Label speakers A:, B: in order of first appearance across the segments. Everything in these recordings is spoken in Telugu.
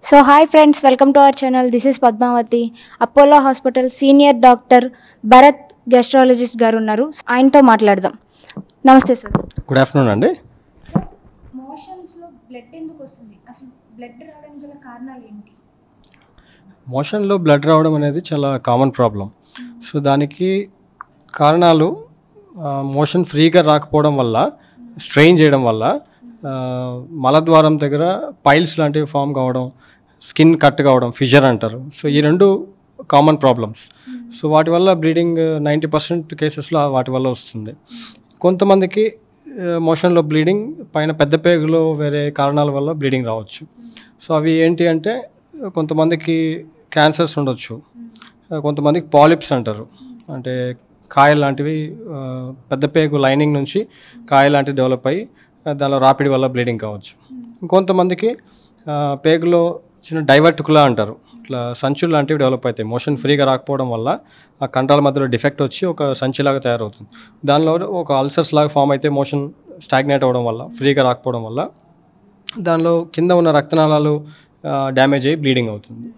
A: So hi friends, welcome to our channel. This is Padmavati. Apollo Hospital senior doctor Bharat gastrologist గారు ఉన్నారు. ఆయనతో మాట్లాడదాం. నమస్తే సార్.
B: గుడ్ ఆఫ్టర్నూన్ అండి.
A: మోషన్స్ లో బ్లడ్ ఎందుకు వస్తుంది? అసలు బ్లడ్ రావడానికి గల కారణాలు ఏంటి?
B: మోషన్లో బ్లడ్ రావడం అనేది చాలా కామన్ ప్రాబ్లం. సో దానికి కారణాలు మోషన్ ఫ్రీగా రాకపోవడం వల్ల, స్ట్రెయిన్ చేయడం వల్ల, మలద్వారం దగ్గర పైల్స్ లాంటివి ఫామ్ కావడం, స్కిన్ కట్ కావడం, ఫిజర్ అంటారు. సో ఈ రెండు కామన్ ప్రాబ్లమ్స్. సో వాటి వల్ల బ్లీడింగ్ 90% కేసెస్లో వాటి వల్ల వస్తుంది. కొంతమందికి మోషన్లో బ్లీడింగ్ పైన పెద్ద పేగులో వేరే కారణాల వల్ల బ్లీడింగ్ రావచ్చు. సో అవి ఏంటి అంటే కొంతమందికి క్యాన్సర్స్ ఉండొచ్చు, కొంతమందికి పాలిప్స్ అంటారు, అంటే కాయ లాంటివి పెద్ద పేగు లైనింగ్ నుంచి కాయ లాంటివి డెవలప్ అయ్యి దానిలో రాపిడి వల్ల బ్లీడింగ్ కావచ్చు. ఇంకొంతమందికి పేగులో చిన్న డైవర్టికులా అంటారు, ఇట్లా సంచులు లాంటివి డెవలప్ అవుతాయి. మోషన్ ఫ్రీగా రాకపోవడం వల్ల ఆ కంటాల మధ్యలో డిఫెక్ట్ వచ్చి ఒక సంచిలాగా తయారవుతుంది. దానిలో ఒక అల్సర్స్ లాగా ఫామ్ అయితే మోషన్ స్టాగ్నేట్ అవ్వడం వల్ల, ఫ్రీగా రాకపోవడం వల్ల దానిలో కింద ఉన్న రక్తనాళాలు డ్యామేజ్ అయ్యి బ్లీడింగ్ అవుతుంది.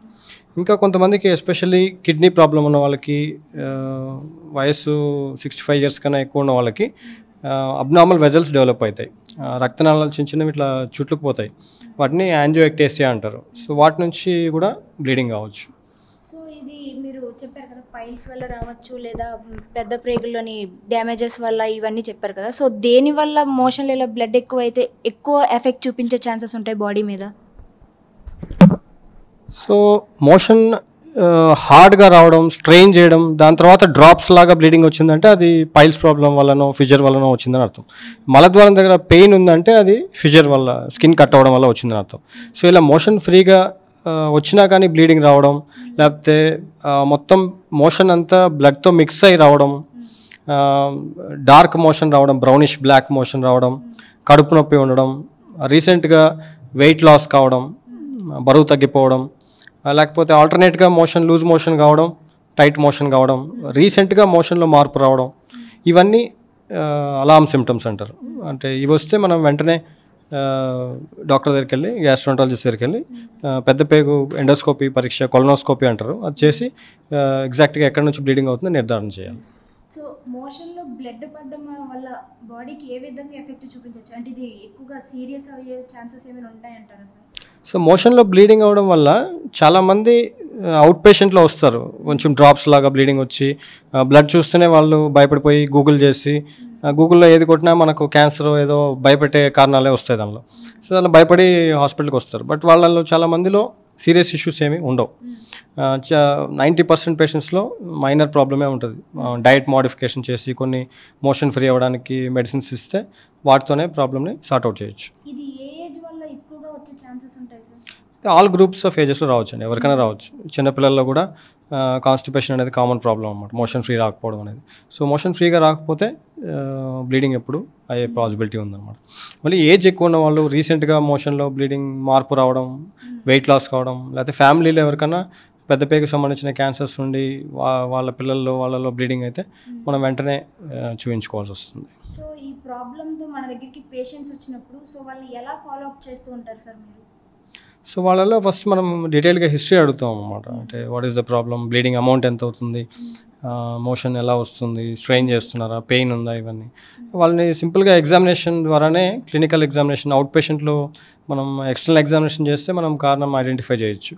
B: ఇంకా కొంతమందికి ఎస్పెషల్లీ కిడ్నీ ప్రాబ్లం ఉన్న వాళ్ళకి, వయసు 65 years కన్నా ఎక్కువ ఉన్న వాళ్ళకి అబ్నార్మల్ వెజల్స్ డెవలప్ అవుతాయి. రక్తనాళాలు చిన్న చిన్నవి ఇట్లా చుట్టుకుపోతాయి, వాటిని యాంజియోఎక్టేసియా అంటారు. సో వాటి నుంచి కూడా బ్లీడింగ్ కావచ్చు.
A: సో ఇది మీరు చెప్పారు కదా, పైల్స్ వల్ల రావచ్చు లేదా పెద్ద ప్రేగుల్లోని డ్యామేజెస్ వల్ల, ఇవన్నీ చెప్పారు కదా. సో దేని వల్ల మోషన్లలో బ్లడ్ ఎక్కువ అయితే ఎక్కువ ఎఫెక్ట్ చూపించే ఛాన్సెస్ ఉంటాయి బాడీ మీద?
B: సో మోషన్ హార్డ్గా రావడం, స్ట్రెయిన్ చేయడం, దాని తర్వాత డ్రాప్స్ లాగా బ్లీడింగ్ వచ్చిందంటే అది పైల్స్ ప్రాబ్లం వల్లనో ఫిజర్ వల్లనో వచ్చిందని అర్థం. మలద్వారం దగ్గర పెయిన్ ఉందంటే అది ఫిజర్ వల్ల, స్కిన్ కట్ అవ్వడం వల్ల వచ్చిందని అర్థం. సో ఇలా మోషన్ ఫ్రీగా వచ్చినా కానీ బ్లీడింగ్ రావడం, లేకపోతే మొత్తం మోషన్ అంతా బ్లడ్తో మిక్స్ అయ్యి రావడం, డార్క్ మోషన్ రావడం, బ్రౌనిష్ బ్లాక్ మోషన్ రావడం, కడుపు నొప్పి ఉండడం, రీసెంట్గా వెయిట్ లాస్ కావడం, బరువు తగ్గిపోవడం, లేకపోతే ఆల్టర్నేట్గా మోషన్ లూజ్ మోషన్ కావడం, టైట్ మోషన్ కావడం, రీసెంట్గా మోషన్లో మార్పు రావడం, ఇవన్నీ అలార్మ్ సిమ్టమ్స్ అంటారు. అంటే ఇవి వస్తే మనం వెంటనే డాక్టర్ దగ్గరికి వెళ్ళి, గ్యాస్ట్రోంటాలజిస్ట్ దగ్గరికి వెళ్ళి పెద్ద పేగు ఎండోస్కోపీ పరీక్ష, కొలనోస్కోపీ అంటారు, అది చేసి ఎగ్జాక్ట్గా ఎక్కడి నుంచి బ్లీడింగ్ అవుతుందో నిర్ధారణ చేయాలి.
A: సో మోషన్లో బ్లడ్ పడడం వల్ల బాడీకి ఏ విధంగా ఎఫెక్ట్ చూపించవచ్చు? అంటే ఇది ఎక్కువగా సీరియస్ అయ్యే ఛాన్సెస్ ఏమైనా ఉంటాయంటారా సార్?
B: సో మోషన్లో బ్లీడింగ్ అవ్వడం వల్ల చాలామంది అవుట్ పేషెంట్లో వస్తారు, కొంచెం డ్రాప్స్ లాగా బ్లీడింగ్ వచ్చి బ్లడ్ చూస్తేనే వాళ్ళు భయపడిపోయి గూగుల్ చేసి, గూగుల్లో ఏది కొట్టినా మనకు క్యాన్సర్ ఏదో భయపెట్టే కారణాలే వస్తాయి దానిలో. సో అలా భయపడి హాస్పిటల్కి వస్తారు. బట్ వాళ్ళలో చాలామందిలో సీరియస్ ఇష్యూస్ ఏమీ ఉండవు. 90% పేషెంట్స్లో మైనర్ ప్రాబ్లమే ఉంటుంది. డయట్ మోడిఫికేషన్ చేసి కొన్ని మోషన్ ఫ్రీ అవ్వడానికి మెడిసిన్స్ ఇస్తే వాటితోనే ప్రాబ్లమ్ని సార్ట్అవుట్ చేయొచ్చు.
A: ఇది ఏ ఏజ్ వల్ల ఎక్కువగా వచ్చే ఛాన్సెస్ ఉంటాయి సార్?
B: ఆల్ గ్రూప్స్ ఆఫ్ ఏజెస్లో రావచ్చు అండి, ఎవరికైనా రావచ్చు. చిన్నపిల్లల్లో కూడా కాన్స్టిపేషన్ అనేది కామన్ ప్రాబ్లం అన్నమాట, మోషన్ ఫ్రీ రాకపోవడం అనేది. సో మోషన్ ఫ్రీగా రాకపోతే బ్లీడింగ్ ఎప్పుడు అయ్యే పాసిబిలిటీ ఉందన్నమాట. మళ్ళీ ఏజ్ ఎక్కువ ఉన్న వాళ్ళు, రీసెంట్గా మోషన్లో బ్లీడింగ్ మార్పు రావడం, వెయిట్ లాస్ కావడం, లేకపోతే ఫ్యామిలీలో ఎవరికైనా పెద్ద పేగుకి సంబంధించిన క్యాన్సర్స్ ఉండి వాళ్ళ వాళ్ళలో బ్లీడింగ్ అయితే మనం వెంటనే చూపించుకోవాల్సి వస్తుంది.
A: సో ఈ ప్రాబ్లమ్తో మన దగ్గరికి పేషెంట్స్ వచ్చినప్పుడు సో వాళ్ళు ఎలా ఫాలో అప్ చేస్తూ ఉంటారు సార్ మీరు?
B: సో వాళ్ళలో ఫస్ట్ మనం డీటెయిల్గా హిస్టరీ అడుగుతాం అన్నమాట. అంటే what is the problem, bleeding amount ఎంత అవుతుంది, మోషన్ ఎలా వస్తుంది, స్ట్రెయిన్ చేస్తున్నారా, పెయిన్ ఉందా, ఇవన్నీ వాళ్ళని సింపుల్గా ఎగ్జామినేషన్ ద్వారానే, క్లినికల్ ఎగ్జామినేషన్, అవుట్ పేషెంట్లో మనం ఎక్స్టర్నల్ ఎగ్జామినేషన్ చేస్తే మనం కారణం ఐడెంటిఫై చేయొచ్చు.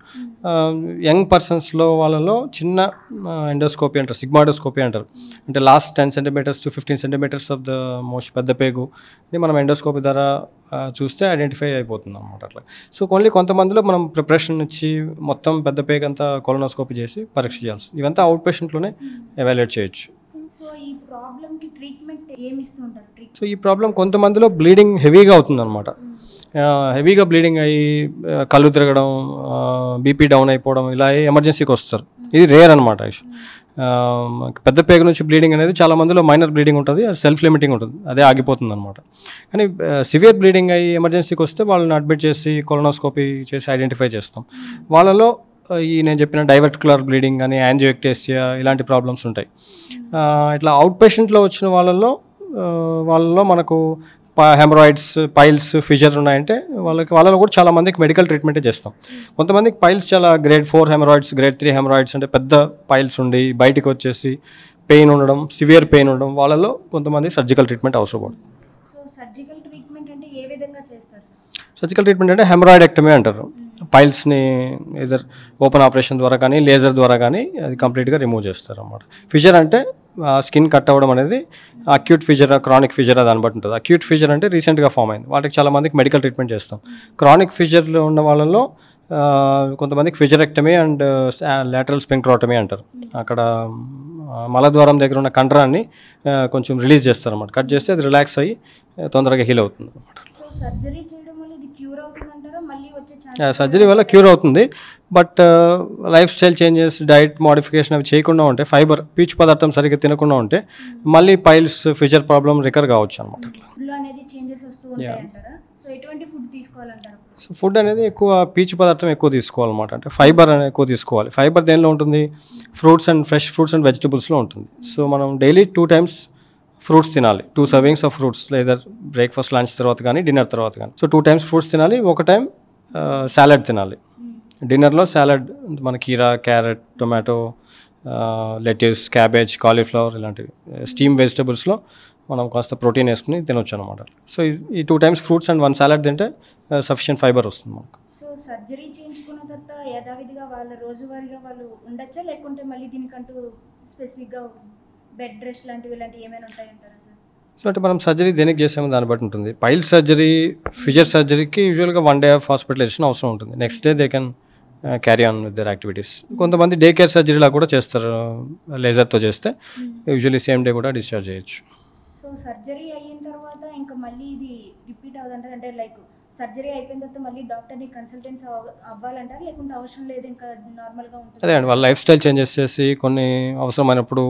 B: యంగ్ పర్సన్స్లో వాళ్ళలో చిన్న ఎండోస్కోపీ అంటారు, సిగ్మాడోస్కోపీ అంటారు, అంటే last 10 centimeters to 15 centimeters of the పెద్ద పేగుని మనం ఎండోస్కోపీ ద్వారా చూస్తే ఐడెంటిఫై అయిపోతుంది అనమాట. అట్లా సో ఓన్లీ కొంతమందిలో మనం ప్రిపరేషన్ ఇచ్చి మొత్తం పెద్ద పేగు అంతా కొలనోస్కోపీ చేసి పరీక్ష చేయాల్సి, ఇవంతా అవుట్ పేషెంట్లోనే ఎవాల్యుయేట్ చేయొచ్చు.
A: సో ఈ ప్రాబ్లమ్కి ట్రీట్మెంట్ ఏమి ఇస్తుంటారు?
B: సో ఈ ప్రాబ్లం కొంతమందిలో బ్లీడింగ్ హెవీగా అవుతుంది అనమాట. హెవీగా బ్లీడింగ్ అయ్యి కళ్ళు తిరగడం, బీపీ డౌన్ అయిపోవడం, ఇలా ఎమర్జెన్సీకి వస్తారు. ఇది రేర్ అనమాట. పెద్ద పేగు నుంచి బ్లీడింగ్ అనేది చాలా మందిలో మైనర్ బ్లీడింగ్ ఉంటుంది, అది సెల్ఫ్ లిమిటింగ్ ఉంటుంది, అదే ఆగిపోతుంది అనమాట. కానీ సివియర్ బ్లీడింగ్ అయ్యి ఎమర్జెన్సీకి వస్తే వాళ్ళని అడ్మిట్ చేసి కొలనోస్కోపీ చేసి ఐడెంటిఫై చేస్తాం. వాళ్ళలో నేను చెప్పిన డైవర్టికులర్ బ్లీడింగ్ కానీ, యాంజియోఎక్టేసియా, ఇలాంటి ప్రాబ్లమ్స్ ఉంటాయి. ఇట్లా అవుట్ పేషెంట్లో వచ్చిన వాళ్ళలో మనకు హెమరాయిడ్స్, పైల్స్, ఫిషర్ ఉన్నాయంటే వాళ్ళలో కూడా చాలా మందికి మెడికల్ ట్రీట్మెంటే చేస్తాం. కొంతమందికి పైల్స్ చాలా గ్రేడ్ 4 హెమరాయిడ్స్, గ్రేడ్ 3 హెమరాయిడ్స్ అంటే పెద్ద పైల్స్ ఉండి బయటికి వచ్చేసి పెయిన్ ఉండడం, సివియర్ పెయిన్ ఉండడం, వాళ్ళలో కొంతమంది సర్జికల్ ట్రీట్మెంట్ అవసరం పడుతుంది.
A: సో సర్జికల్ ట్రీట్మెంట్ అంటే ఏ విధంగా చేస్తారు?
B: సర్జికల్ ట్రీట్మెంట్ అంటే హెమరాయిడెక్టమీ అంటారు. పైల్స్ని ఏదర్ ఓపెన్ ఆపరేషన్ ద్వారా కానీ లేజర్ ద్వారా కానీ అది కంప్లీట్గా రిమూవ్ చేస్తారు అన్నమాట. ఫిషర్ అంటే స్కిన్ కట్ అవ్వడం అనేది అక్యూట్ ఫిషర్, క్రానిక్ ఫిషర్ దాన్ని బట్టి ఉంటుంది. అక్యూట్ ఫిషర్ అంటే రీసెంట్గా ఫామ్ అయింది, వాటికి చాలా మందికి మెడికల్ ట్రీట్మెంట్ చేస్తాం. క్రానిక్ ఫిషర్లో ఉన్న వాళ్ళలో కొంతమందికి ఫిజరెక్టమీ అండ్ లాటరల్ స్పెంక్ట్రోటమీ అంటారు. అక్కడ మలద్వారం దగ్గర ఉన్న కండరాన్ని కొంచెం రిలీజ్ చేస్తారు అన్నమాట. కట్ చేస్తే అది రిలాక్స్ అయ్యి తొందరగా హీల్ అవుతుంది అన్నమాట.
A: సర్జరీ చేయడం వల్ల ఇది క్యూర్ అవుతుందంటారా? మళ్ళీ వచ్చే ఛాన్స్?
B: సర్జరీ వల్ల క్యూర్ అవుతుంది, but life style changes, diet modification అవి చేయకుండా ఉంటే, ఫైబర్ పీచు పదార్థం సరిగ్గా తినకుండా ఉంటే మళ్ళీ పైల్స్, ఫిషర్ ప్రాబ్లం రికర్ కావచ్చు అనమాట.
A: ఫుడ్ అనేది చేంజెస్ వస్తూ ఉంటాయి అంటారా? సో ఎటువంటి ఫుడ్ తీసుకోవాలంటారు?
B: సో ఫుడ్ అనేది ఎక్కువ పీచు పదార్థం ఎక్కువ తీసుకోవాలన్నమాట. అంటే ఫైబర్ అనేది ఎక్కువ తీసుకోవాలి. ఫైబర్ దేనిలో ఉంటుంది? ఫ్రెష్ ఫ్రూట్స్ అండ్ వెజిటబుల్స్లో ఉంటుంది. సో మనం డైలీ 2 times ఫ్రూట్స్ తినాలి. 2 servings ఆఫ్ ఫ్రూట్స్, లేదా బ్రేక్ఫాస్ట్, లంచ్ తర్వాత కానీ డిన్నర్ తర్వాత కానీ. సో 2 times ఫ్రూట్స్ తినాలి, 1 time సాలడ్ తినాలి. డిన్నర్లో సాలడ్ మన కీరా, carrot, tomato, lettuce, cabbage, cauliflower ఇలాంటివి స్టీమ్ వెజిటబుల్స్లో మనం కాస్త ప్రోటీన్ వేసుకుని తినొచ్చు అనమాట. సో ఈ 2 times ఫ్రూట్స్ అండ్ 1 salad తింటే సఫిషియెంట్ ఫైబర్ వస్తుంది మనకు.
A: సో సర్జరీ చేయించుకున్న తర్వాత యథావిధిగా వాళ్ళ రోజువారీగా వాళ్ళు ఉండొచ్చా, లేకుంటే మళ్ళీ దీనికంటూ స్పెసిఫిక్గా బెడ్ రెస్ట్ లాంటివి ఏమైనా ఉంటాయంటారా సార్?
B: సో అంటే మనం సర్జరీ దేనికి చేసామో దాన్ని బట్టి ఉంటుంది. పైల్ సర్జరీ, ఫిషర్ సర్జరీకి యూజువల్గా 1 day ఆఫ్ హాస్పిటలైజేషన్ అవసరం ఉంటుంది. Next day they can carry on with their activities. కొంతమంది డే కేర్ సర్జరీలా కూడా చేస్తారు, లేజర్తో చేస్తే యూజువల్లీ సేమ్ డే కూడా డిశ్చార్జ్ చేయొచ్చు.
A: సో సర్జరీ అయిన తర్వాత ఇంకా మళ్ళీ ఇది రిపీట్ అవుతుంటారు అంటే లైక్ సర్జరీ అయిపోయిన తర్వాత మళ్ళీ డాక్టర్ని కన్సల్టెన్స్ అవ్వాలంటారు, లేకుంటే అవసరం లేదు ఇంకా నార్మల్గా ఉంటుంది?
B: అదే అండి, వాళ్ళ లైఫ్ స్టైల్ చేంజెస్ చేసి కొన్ని అవసరమైనప్పుడు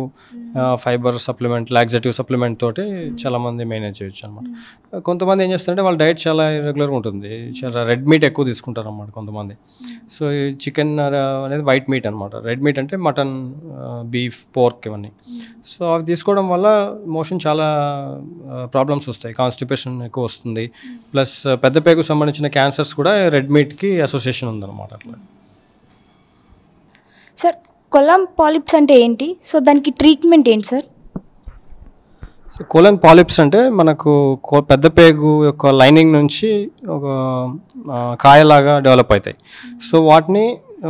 B: ఫైబర్ సప్లిమెంట్, లాక్సేటివ్ సప్లిమెంట్ తోటి చాలామంది మేనేజ్ చేయొచ్చు అనమాట. కొంతమంది ఏం చేస్తారంటే వాళ్ళ డైట్ చాలా ఇర్రెగ్యులర్గా ఉంటుంది, చాలా రెడ్ మీట్ ఎక్కువ తీసుకుంటారు అన్నమాట కొంతమంది. సో ఈ చికెన్ అనేది వైట్ మీట్ అనమాట. రెడ్ మీట్ అంటే మటన్, బీఫ్, పోర్క్ ఇవన్నీ. సో అవి తీసుకోవడం వల్ల మోషన్ చాలా ప్రాబ్లమ్స్ వస్తాయి, కాన్స్టిపేషన్ ఎక్కువ వస్తుంది, ప్లస్ పెద్ద పేగుకు సంబంధించిన క్యాన్సర్స్ కూడా రెడ్ మీట్కి అసోసియేషన్ ఉందన్నమాట. అట్లా
A: సార్, కొలం పాలిప్స్ అంటే ఏంటి? సో దానికి ట్రీట్మెంట్ ఏంటి సార్?
B: సో కోలన్ పాలిప్స్ అంటే మనకు పెద్ద పేగు యొక్క లైనింగ్ నుంచి ఒక కాయలాగా డెవలప్ అవుతాయి. సో వాటిని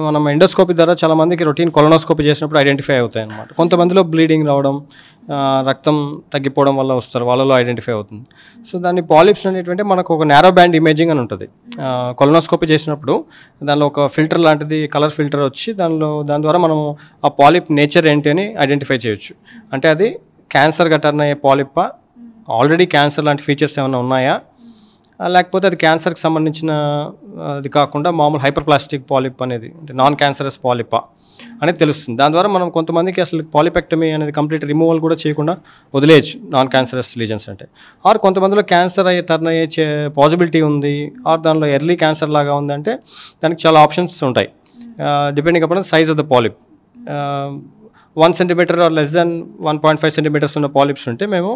B: మనం ఎండోస్కోపీ ద్వారా చాలామందికి రొటీన్ కొలనోస్కోపీ చేసినప్పుడు ఐడెంటిఫై అవుతాయి అన్నమాట. కొంతమందిలో బ్లీడింగ్ రావడం, రక్తం తగ్గిపోవడం వల్ల వస్తారు, వాళ్ళలో ఐడెంటిఫై అవుతుంది. సో దాన్ని పాలిప్స్ అనేటువంటి మనకు ఒక నారో బ్యాండ్ ఇమేజింగ్ అని ఉంటుంది. కొలనోస్కోపీ చేసినప్పుడు దానిలో ఒక ఫిల్టర్ లాంటిది, కలర్ ఫిల్టర్ వచ్చి దాని ద్వారా మనం ఆ పాలిప్ నేచర్ ఏంటి అని ఐడెంటిఫై చేయొచ్చు. అంటే అది క్యాన్సర్గా టర్న్ అయ్యే పాలిప్పా, ఆల్రెడీ క్యాన్సర్ లాంటి ఫీచర్స్ ఏమైనా ఉన్నాయా, లేకపోతే అది క్యాన్సర్కి సంబంధించిన అది కాకుండా మామూలు హైపర్ప్లాస్టిక్ పాలిప్ అనేది, అంటే నాన్ క్యాన్సరస్ పాలిప్పా అనేది తెలుస్తుంది. దాని ద్వారా మనం కొంతమందికి అసలు పాలిపెక్టమీ అనేది కంప్లీట్ రిమూవల్ కూడా చేయకుండా వదిలేయచ్చు నాన్ క్యాన్సరస్ లీజన్స్ అంటే. ఆర్ కొంతమందిలో క్యాన్సర్ టర్న్ అయ్యే పాసిబిలిటీ ఉంది, ఆర్ దానిలో ఎర్లీ క్యాన్సర్ లాగా ఉందంటే దానికి చాలా ఆప్షన్స్ ఉంటాయి, depending upon size of the polyp. 1 centimeter or less than 1.5 centimeters ఉన్న పాలిప్స్ ఉంటే మేము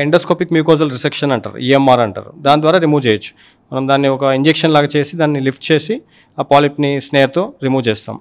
B: ఎండోస్కోపిక్ మ్యూకోజల్ రిసెక్షన్ అంటారు, EMR అంటారు, దాని ద్వారా రిమూవ్ చేయొచ్చు. మనం దాన్ని ఒక ఇంజెక్షన్ లాగా చేసి దాన్ని లిఫ్ట్ చేసి ఆ పాలిప్ని స్నేర్తో రిమూవ్ చేస్తాం.